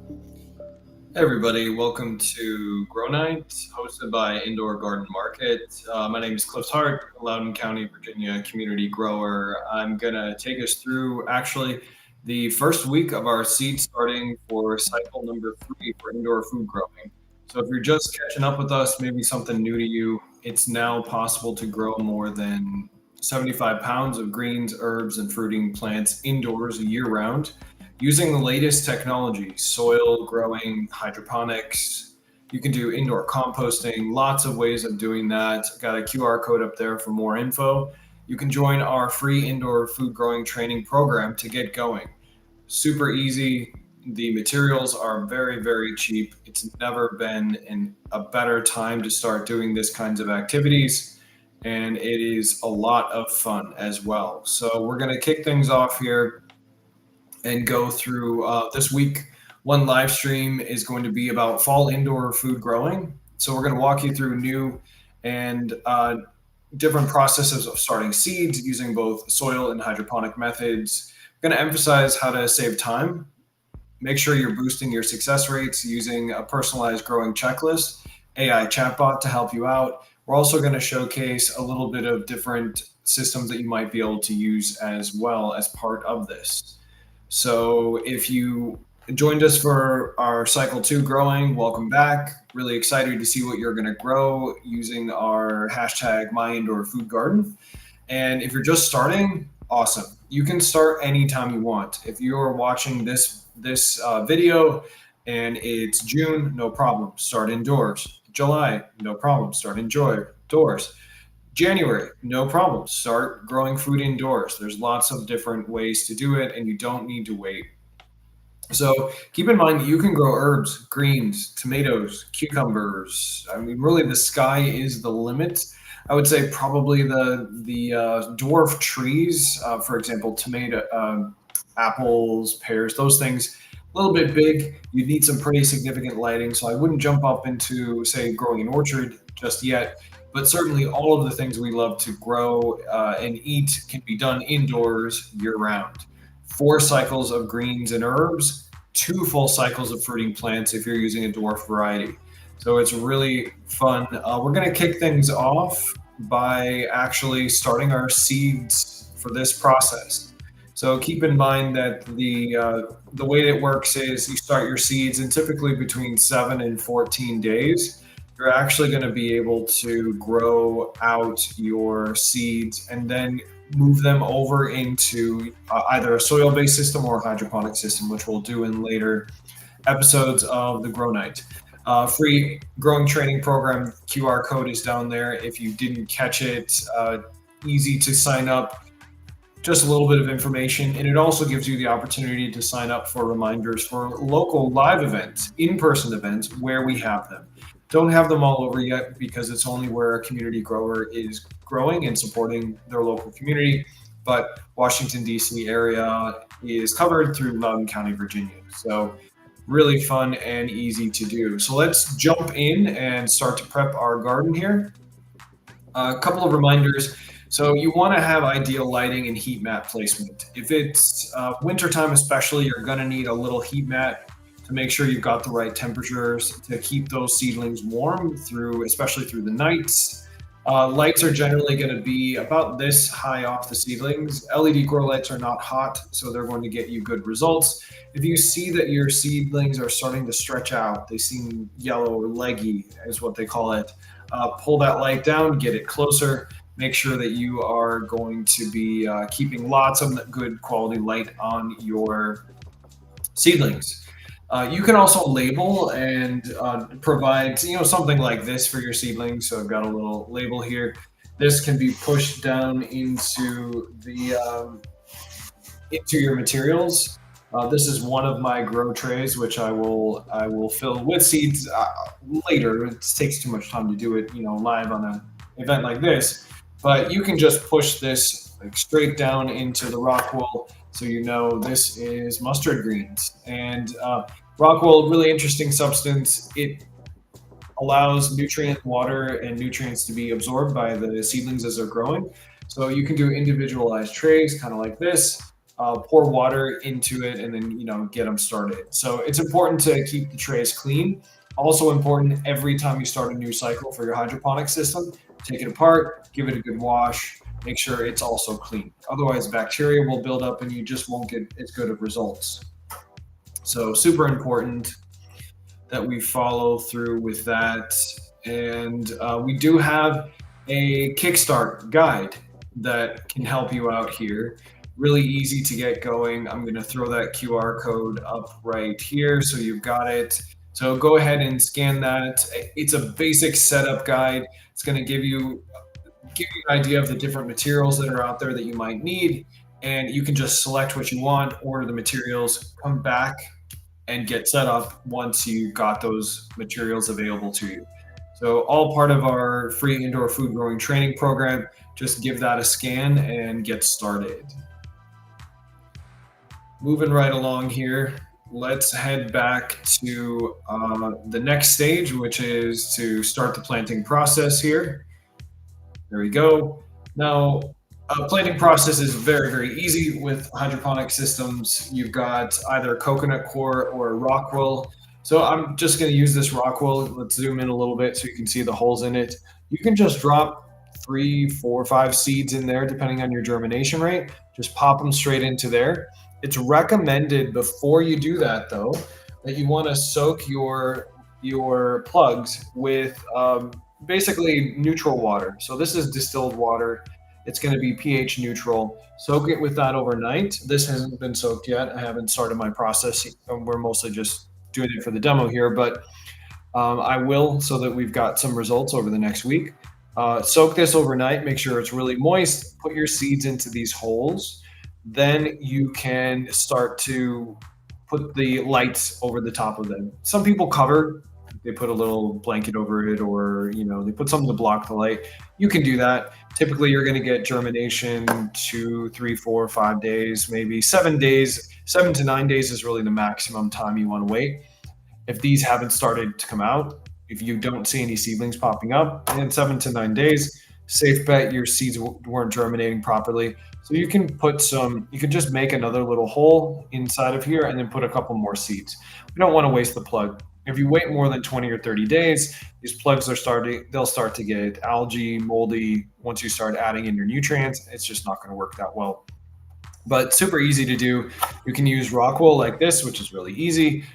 Hey everybody, welcome to Grow Night, hosted by Indoor Garden Market. My name is Cliff Hart, Loudoun County, Virginia community grower. I'm gonna take us through actually the first week of our seed starting for cycle number 3 for indoor food growing. So if you're just catching up with us, maybe something new to you, it's now possible to grow more than 75 pounds of greens, herbs, and fruiting plants indoors year round using the latest technology, soil growing, hydroponics. You can do indoor composting, lots of ways of doing that. Got a QR code up there for more info. You can join our free indoor food growing training program to get going. Super easy. The materials are very, very cheap. It's never been a better time to start doing this kinds of activities. And it is a lot of fun as well. So we're going to kick things off here and go through this week. One live stream is going to be about fall indoor food growing. So we're going to walk you through new and different processes of starting seeds using both soil and hydroponic methods. We're going to emphasize how to save time. Make sure you're boosting your success rates using a personalized growing checklist, AI chatbot to help you out. We're also going to showcase a little bit of different systems that you might be able to use as well as part of this. So if you joined us for our cycle 2 growing, welcome back. Really excited to see what you're going to grow using our hashtag #MyIndoorFoodGarden. And if you're just starting, awesome. You can start anytime you want. If you're watching this video and it's June, no problem. Start indoors. July, no problem. Start indoors. January, no problem. Start growing food indoors. There's lots of different ways to do it, and you don't need to wait. So keep in mind that you can grow herbs, greens, tomatoes, cucumbers. I mean, really, the sky is the limit. I would say probably the dwarf trees, for example, tomato, apples, pears, those things, a little bit big. You need some pretty significant lighting. So I wouldn't jump up into, say, growing an orchard just yet. But certainly, all of the things we love to grow and eat can be done indoors year round. 4 cycles of greens and herbs, 2 full cycles of fruiting plants if you're using a dwarf variety. So it's really fun. We're going to kick things off by actually starting our seeds for this process. So keep in mind that the way it works is you start your seeds in typically between 7 and 14 days. You're actually going to be able to grow out your seeds and then move them over into either a soil-based system or a hydroponic system, which we'll do in later episodes of the Grow Night. Free growing training program QR code is down there. If you didn't catch it, easy to sign up. Just a little bit of information, and it also gives you the opportunity to sign up for reminders for local live events, in-person events where we have them. Don't have them all over yet because it's only where a community grower is growing and supporting their local community. But Washington, D.C. area is covered through Loudoun County, Virginia. So really fun and easy to do. So let's jump in and start to prep our garden here. A couple of reminders. So you want to have ideal lighting and heat mat placement. If it's wintertime especially, you're going to need a little heat mat to make sure you've got the right temperatures to keep those seedlings warm especially through the nights. Lights are generally going to be about this high off the seedlings. LED grow lights are not hot, so they're going to get you good results. If you see that your seedlings are starting to stretch out, they seem yellow or leggy, is what they call it, pull that light down, get it closer. Make sure that you are going to be keeping lots of good quality light on your seedlings. You can also label and provide, something like this for your seedlings. So I've got a little label here. This can be pushed down into your materials. This is one of my grow trays, which I will fill with seeds later. It takes too much time to do it, live on an event like this. But you can just push this like straight down into the rock wool, so this is mustard greens. And rock wool, really interesting substance. It allows water and nutrients to be absorbed by the seedlings as they're growing. So you can do individualized trays, kind of like this. pour water into it, and then get them started. So it's important to keep the trays clean. Also important, every time you start a new cycle for your hydroponic system, take it apart, give it a good wash, make sure it's also clean. Otherwise, bacteria will build up and you just won't get as good of results. So super important that we follow through with that. And we do have a Kickstart guide that can help you out here. Really easy to get going. I'm going to throw that QR code up right here so you've got it. So go ahead and scan that. It's a basic setup guide. It's going to give you an idea of the different materials that are out there that you might need, and you can just select what you want, order the materials, come back and get set up once you got those materials available to you. So all part of our free indoor food growing training program. Just give that a scan and get started. Moving right along here, let's head back to the next stage, which is to start the planting process here. There we go. Now, planting process is very, very easy with hydroponic systems. You've got either coconut core or rock wool. So I'm just going to use this rock wool. Let's zoom in a little bit so you can see the holes in it. You can just drop 3, 4, 5 seeds in there, depending on your germination rate. Just pop them straight into there. It's recommended before you do that, though, that you want to soak your plugs with basically neutral water. So this is distilled water. It's going to be pH neutral. Soak it with that overnight. This hasn't been soaked yet. I haven't started my process. We're mostly just doing it for the demo here, but I will, so that we've got some results over the next week. Soak this overnight. Make sure it's really moist. Put your seeds into these holes. Then you can start to put the lights over the top of them. Some people cover. They put a little blanket over it, or they put something to block the light. You can do that. Typically, you're going to get germination 2, 3, 4, 5 days, maybe 7 days. 7 to 9 days is really the maximum time you want to wait. If these haven't started to come out, if you don't see any seedlings popping up in 7 to 9 days, safe bet your seeds weren't germinating properly. So you can just make another little hole inside of here and then put a couple more seeds. We don't want to waste the plug. If you wait more than 20 or 30 days, these plugs they'll start to get algae, moldy. Once you start adding in your nutrients, it's just not going to work that well. But super easy to do. You can use rock wool like this, which is really easy.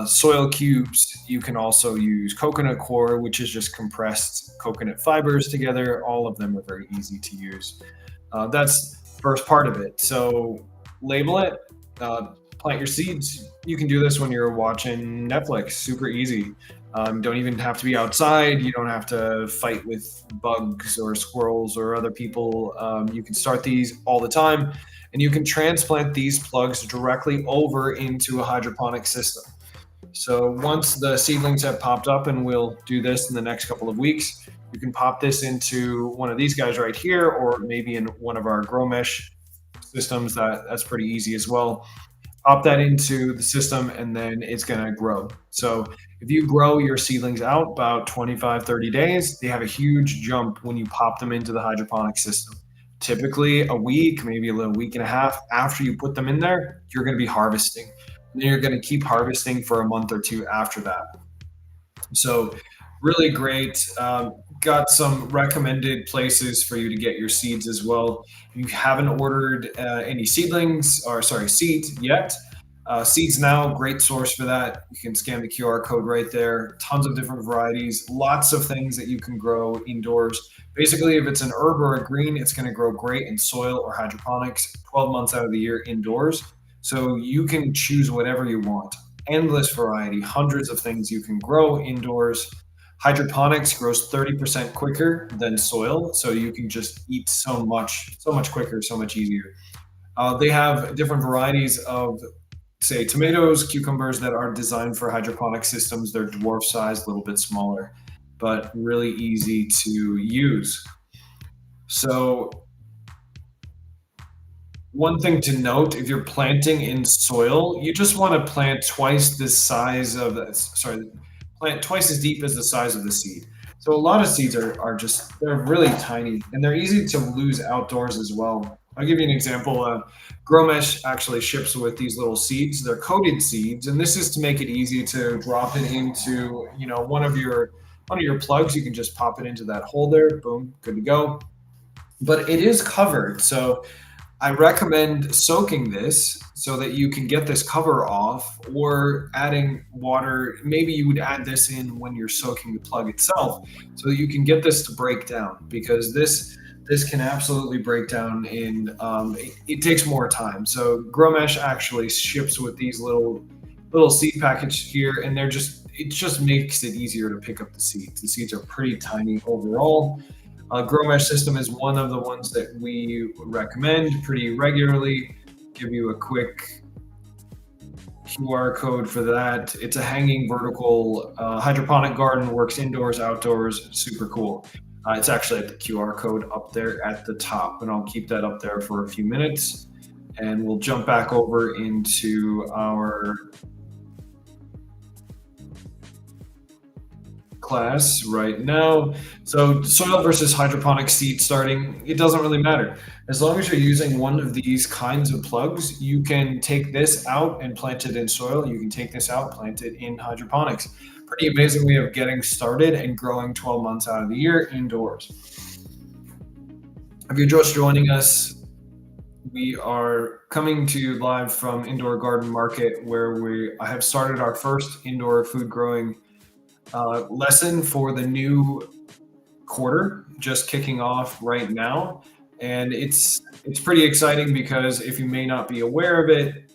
Soil cubes. You can also use coconut core, which is just compressed coconut fibers together. All of them are very easy to use. That's the first part of it. So label it, plant your seeds. You can do this when you're watching Netflix. Super easy. Don't even have to be outside. You don't have to fight with bugs or squirrels or other people. You can start these all the time, and you can transplant these plugs directly over into a hydroponic system. So once the seedlings have popped up, and we'll do this in the next couple of weeks, you can pop this into one of these guys right here, or maybe in one of our grow mesh systems. That's pretty easy as well. Pop that into the system, and then it's going to grow. So if you grow your seedlings out about 25, 30 days, they have a huge jump when you pop them into the hydroponic system. Typically a week, maybe a little week and a half after you put them in there, you're going to be harvesting. And then you're going to keep harvesting for a month or two after that. So really great. Got some recommended places for you to get your seeds as well. If you haven't ordered any seeds yet, Seeds Now, great source for that. You can scan the QR code right there. Tons of different varieties, lots of things that you can grow indoors. Basically, if it's an herb or a green, it's going to grow great in soil or hydroponics 12 months out of the year indoors. So you can choose whatever you want. Endless variety, hundreds of things you can grow indoors. Hydroponics grows 30% quicker than soil, so you can just eat so much quicker, so much easier. They have different varieties of, say, tomatoes, cucumbers that are designed for hydroponic systems. They're dwarf sized, a little bit smaller, but really easy to use. So one thing to note, if you're planting in soil, you just want to plant twice the size of plant twice as deep as the size of the seed. So a lot of seeds are just, they're really tiny, and they're easy to lose outdoors as well. I'll give you an example. Grow Mesh actually ships with these little seeds. They're coated seeds, and this is to make it easy to drop it into, one of your plugs. You can just pop it into that hole there. Boom, good to go. But it is covered, so I recommend soaking this so that you can get this cover off, or adding water. Maybe you would add this in when you're soaking the plug itself so that you can get this to break down, because this can absolutely break down it takes more time. So Grow Mesh actually ships with these little seed package here, and it just makes it easier to pick up the seeds. The seeds are pretty tiny overall. Grow Mesh system is one of the ones that we recommend pretty regularly. Give you a quick QR code for that. It's a hanging vertical hydroponic garden, works indoors, outdoors, super cool. It's actually at the QR code up there at the top, and I'll keep that up there for a few minutes. And we'll jump back over into our class right now. So soil versus hydroponic seed starting, it doesn't really matter. As long as you're using one of these kinds of plugs, you can take this out and plant it in soil. You can take this out, plant it in hydroponics. Pretty amazing way of getting started and growing 12 months out of the year indoors. If you're just joining us, we are coming to you live from Indoor Garden Market, where I have started our first indoor food growing lesson for the new quarter, just kicking off right now. And it's pretty exciting because, if you may not be aware of it,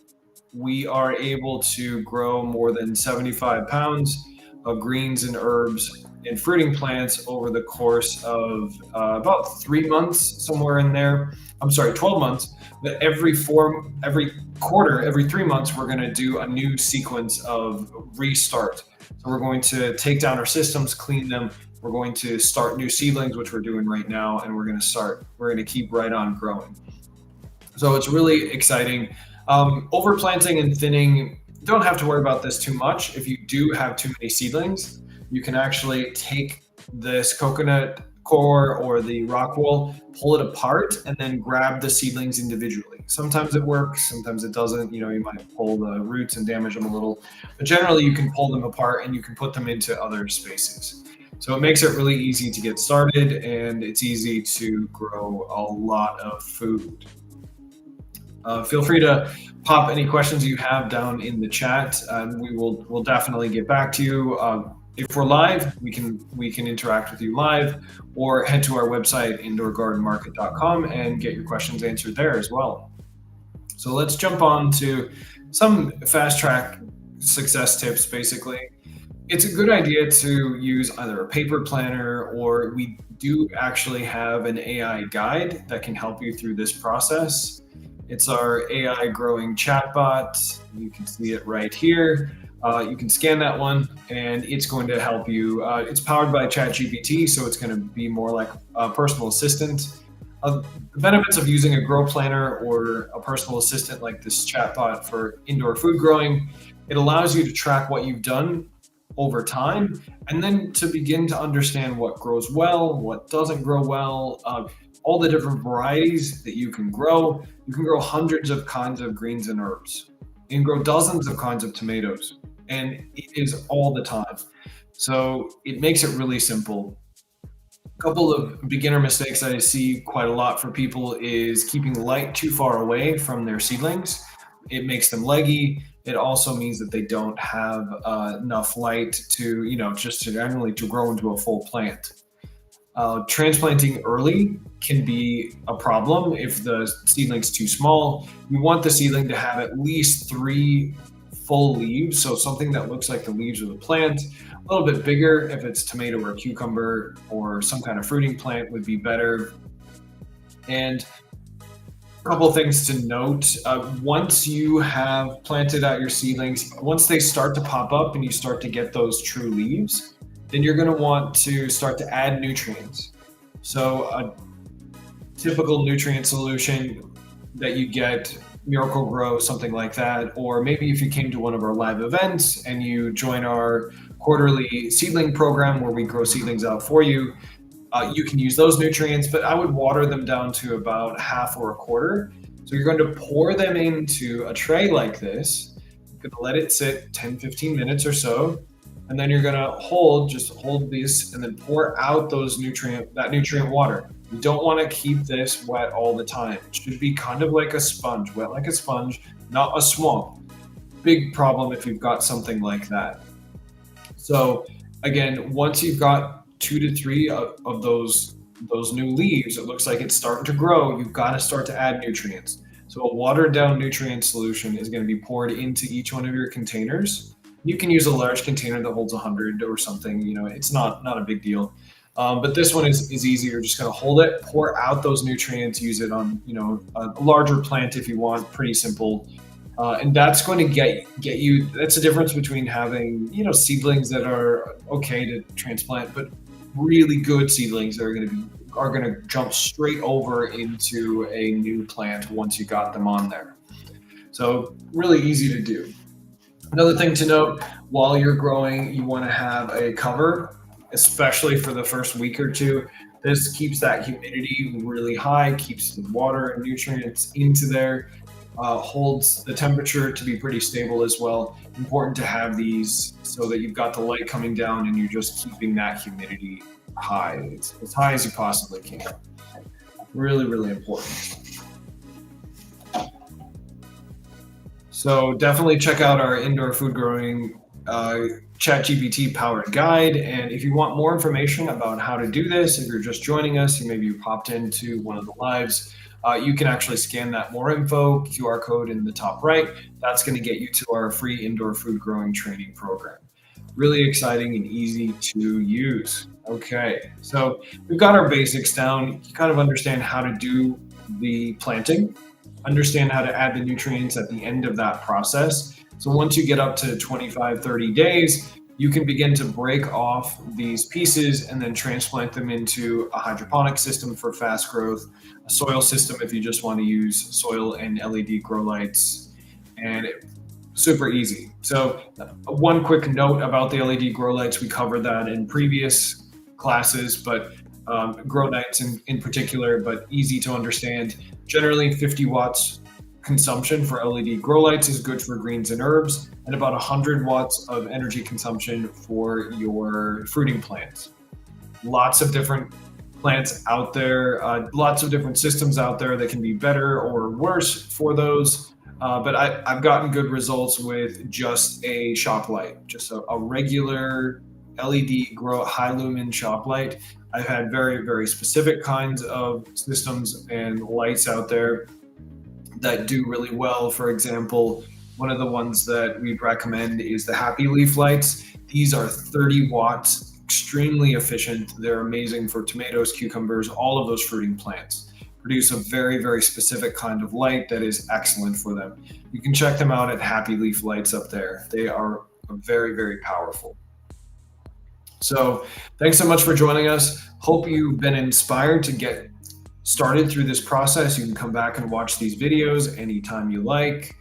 we are able to grow more than 75 pounds of greens and herbs and fruiting plants over the course of about 3 months, somewhere in there. I'm sorry, 12 months. But every quarter, every 3 months, we're going to do a new sequence of restart. So we're going to take down our systems, clean them. We're going to start new seedlings, which we're doing right now, and we're going to keep right on growing. So it's really exciting. Overplanting and thinning, don't have to worry about this too much. If you do have too many seedlings, you can actually take this coconut core or the rock wool, pull it apart, and then grab the seedlings individually. Sometimes it works, sometimes it doesn't. You might pull the roots and damage them a little, but generally you can pull them apart and you can put them into other spaces. So it makes it really easy to get started, and it's easy to grow a lot of food. Feel free to pop any questions you have down in the chat, and we'll definitely get back to you. If we're live, we can interact with you live, or head to our website, indoorgardenmarket.com, and get your questions answered there as well. So let's jump on to some fast track success tips. Basically, it's a good idea to use either a paper planner, or we do actually have an AI guide that can help you through this process. It's our AI growing chatbot. You can see it right here. You can scan that one, and it's going to help you. It's powered by ChatGPT, so it's going to be more like a personal assistant. The benefits of using a grow planner or a personal assistant like this chatbot for indoor food growing: it allows you to track what you've done over time, and then to begin to understand what grows well, what doesn't grow well, all the different varieties that you can grow. You can grow hundreds of kinds of greens and herbs. You can grow dozens of kinds of tomatoes, and it is all the time. So it makes it really simple. A couple of beginner mistakes that I see quite a lot for people is keeping light too far away from their seedlings. It makes them leggy. It also means that they don't have enough light to, just to generally to grow into a full plant. Transplanting early can be a problem if the seedling's too small. You want the seedling to have at least 3 full leaves, so something that looks like the leaves of the plant. A little bit bigger if it's tomato or cucumber or some kind of fruiting plant would be better. And a couple of things to note: once you have planted out your seedlings, once they start to pop up and you start to get those true leaves, then you're going to want to start to add nutrients. So a typical nutrient solution that you get, Miracle Grow, something like that, or maybe if you came to one of our live events and you join our quarterly seedling program where we grow seedlings out for you, You can use those nutrients, but I would water them down to about half or a quarter. So you're going to pour them into a tray like this. You're going to let it sit 10, 15 minutes or so. And then you're going to just hold these and then pour out that nutrient water. You don't want to keep this wet all the time. It should be kind of like a sponge, wet like a sponge, not a swamp. Big problem if you've got something like that. So again, once you've got 2 to 3 of those new leaves, it looks like it's starting to grow. You've got to start to add nutrients. So a watered down nutrient solution is going to be poured into each one of your containers. You can use a large container that holds 100 or something. It's not a big deal. But this one is easy. You're just going to hold it, pour out those nutrients, use it on a larger plant if you want. Pretty simple. And that's going to get you. That's the difference between having seedlings that are okay to transplant, but really good seedlings that are going to jump straight over into a new plant once you got them on there. So really easy to do. Another thing to note, while you're growing, you want to have a cover, especially for the first week or two. This keeps that humidity really high, keeps the water and nutrients into there. Holds the temperature to be pretty stable as well. Important to have these so that you've got the light coming down and you're just keeping that humidity high, as high as you possibly can. Really, really important. So definitely check out our indoor food growing ChatGPT powered guide. And if you want more information about how to do this, if you're just joining us, maybe you popped into one of the lives, you can actually scan that more info QR code in the top right. That's going to get you to our free indoor food growing training program. Really exciting and easy to use. Okay, so we've got our basics down. You kind of understand how to do the planting, understand how to add the nutrients at the end of that process. So once you get up to 25, 30 days, you can begin to break off these pieces and then transplant them into a hydroponic system for fast growth, a soil system if you just want to use soil and LED grow lights, and super easy. So one quick note about the LED grow lights, we covered that in previous classes, but grow nights in particular, but easy to understand. Generally 50 watts consumption for LED grow lights is good for greens and herbs, and about 100 watts of energy consumption for your fruiting plants. Lots of different plants out there, lots of different systems out there that can be better or worse for those. But I've gotten good results with just a shop light, just a regular LED grow high lumen shop light. I've had very, very specific kinds of systems and lights out there that do really well. For example, one of the ones that we recommend is the Happy Leaf lights. These are 30 watts, extremely efficient. They're amazing for tomatoes, cucumbers, all of those fruiting plants. Produce a very, very specific kind of light that is excellent for them. You can check them out at Happy Leaf lights up there. They are very, very powerful. So thanks so much for joining us. Hope you've been inspired to get started through this process. You can come back and watch these videos anytime you like.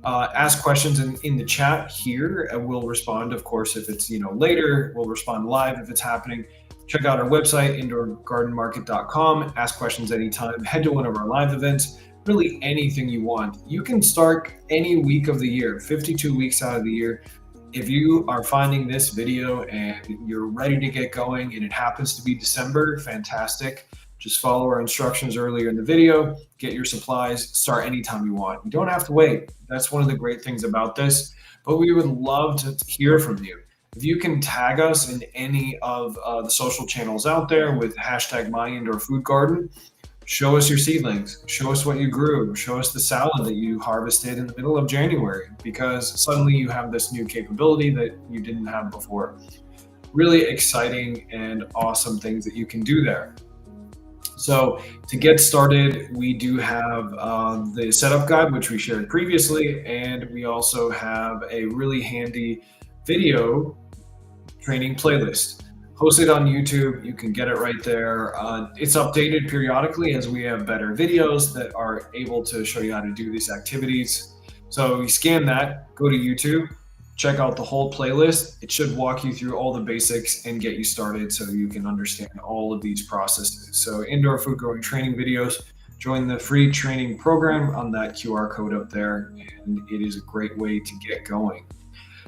Ask questions in the chat here, and we'll respond. Of course, if it's later, we'll respond live if it's happening. Check out our website, indoorgardenmarket.com. Ask questions anytime. Head to one of our live events. Really anything you want. You can start any week of the year, 52 weeks out of the year. If you are finding this video and you're ready to get going and it happens to be December, fantastic. Just follow our instructions earlier in the video, get your supplies, start anytime you want. You don't have to wait. That's one of the great things about this, but we would love to hear from you. If you can tag us in any of the social channels out there with hashtag #MyIndoorFoodGarden, show us your seedlings, show us what you grew, show us the salad that you harvested in the middle of January, because suddenly you have this new capability that you didn't have before. Really exciting and awesome things that you can do there. So to get started, we do have the setup guide, which we shared previously, and we also have a really handy video training playlist hosted on YouTube. You can get it right there. It's updated periodically as we have better videos that are able to show you how to do these activities. So you scan that, go to YouTube, check out the whole playlist. It should walk you through all the basics and get you started so you can understand all of these processes. So indoor food growing training videos, join the free training program on that QR code up there, and it is a great way to get going.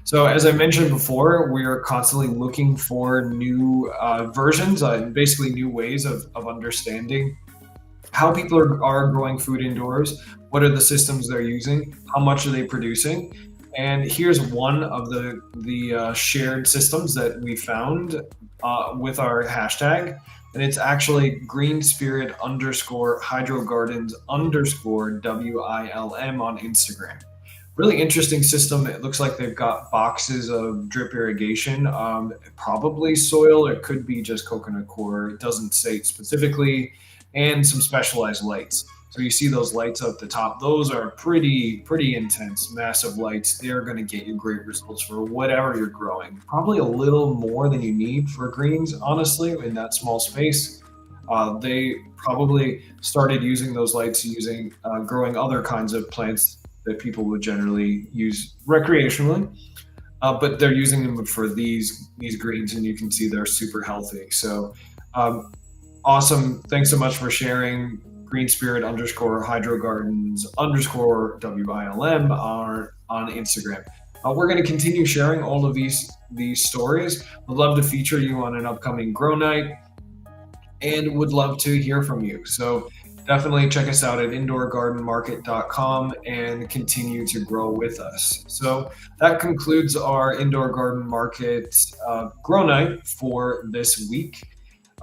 So as I mentioned before, we are constantly looking for new versions, basically new ways of understanding how people are growing food indoors, what are the systems they're using, how much are they producing. And here's one of the shared systems that we found with our hashtag, and it's actually green spirit underscore hydro gardens underscore WILM on Instagram. Really interesting system. It looks like they've got boxes of drip irrigation, probably soil. It could be just coconut coir. It doesn't say specifically, and some specialized lights. So you see those lights up the top. Those are pretty intense, massive lights. They're going to get you great results for whatever you're growing. Probably a little more than you need for greens, honestly, in that small space. They probably started using those lights using growing other kinds of plants that people would generally use recreationally, but they're using them for these greens, and you can see they're super healthy. So um, awesome! Thanks so much for sharing. Green Spirit underscore Hydro Gardens underscore WILM on Instagram. We're going to continue sharing all of these stories. Would love to feature you on an upcoming Grow Night, and would love to hear from you. So definitely check us out at indoorgardenmarket.com and continue to grow with us. So that concludes our Indoor Garden Market Grow Night for this week.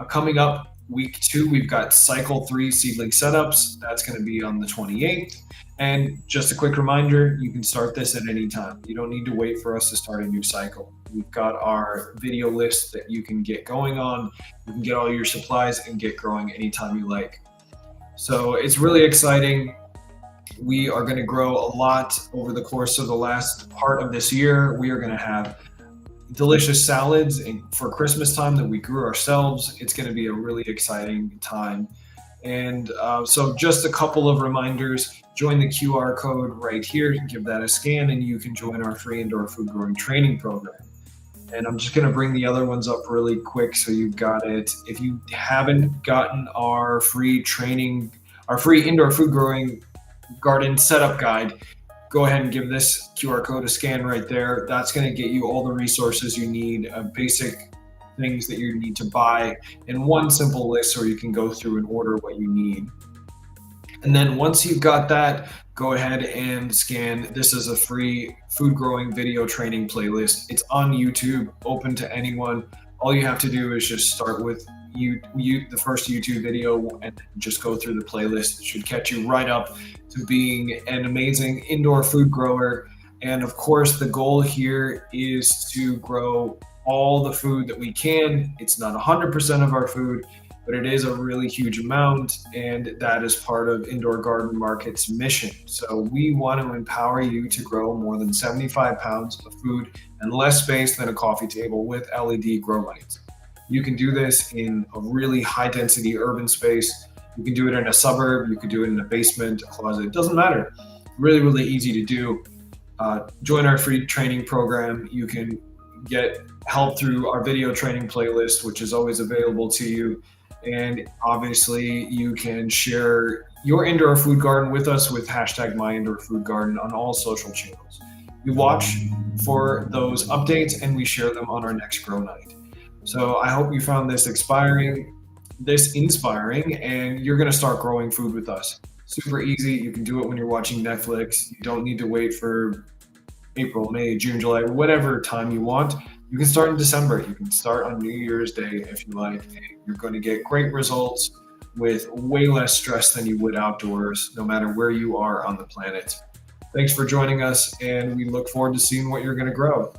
Coming up week 2, we've got cycle 3 seedling setups. That's going to be on the 28th. And just a quick reminder, you can start this at any time. You don't need to wait for us to start a new cycle. We've got our video list that you can get going on. You can get all your supplies and get growing anytime you like. So it's really exciting. We are going to grow a lot over the course of the last part of this year. We are going to have delicious salads for Christmas time that we grew ourselves. It's going to be a really exciting time. And so just a couple of reminders. Join the QR code right here, give that a scan, and you can join our free indoor food growing training program. And I'm just going to bring the other ones up really quick so you've got it. If you haven't gotten our free training, our free indoor food growing garden setup guide, go ahead and give this QR code a scan right there. That's going to get you all the resources you need, basic things that you need to buy in one simple list so you can go through and order what you need. And then once you've got that, go ahead and scan. This is a free food growing video training playlist. It's on YouTube, open to anyone. All you have to do is just start with the first YouTube video and just go through the playlist. It should catch you right up to being an amazing indoor food grower. And of course, the goal here is to grow all the food that we can. It's not 100% of our food, but it is a really huge amount, and that is part of Indoor Garden Market's mission. So we want to empower you to grow more than 75 pounds of food and less space than a coffee table with LED grow lights. You can do this in a really high density urban space. You can do it in a suburb, you can do it in a basement, a closet, it doesn't matter. Really easy to do. Join our free training program. You can get help through our video training playlist, which is always available to you. And obviously you can share your indoor food garden with us with hashtag #myindoorfoodgarden on all social channels. We watch for those updates and we share them on our next Grow Night. So I hope you found this inspiring, and you're going to start growing food with us. Super easy. You can do it when you're watching Netflix. You don't need to wait for April, May, June, July, whatever time you want. You can start in December. You can start on New Year's Day if you like. You're going to get great results with way less stress than you would outdoors, no matter where you are on the planet. Thanks for joining us, and we look forward to seeing what you're going to grow.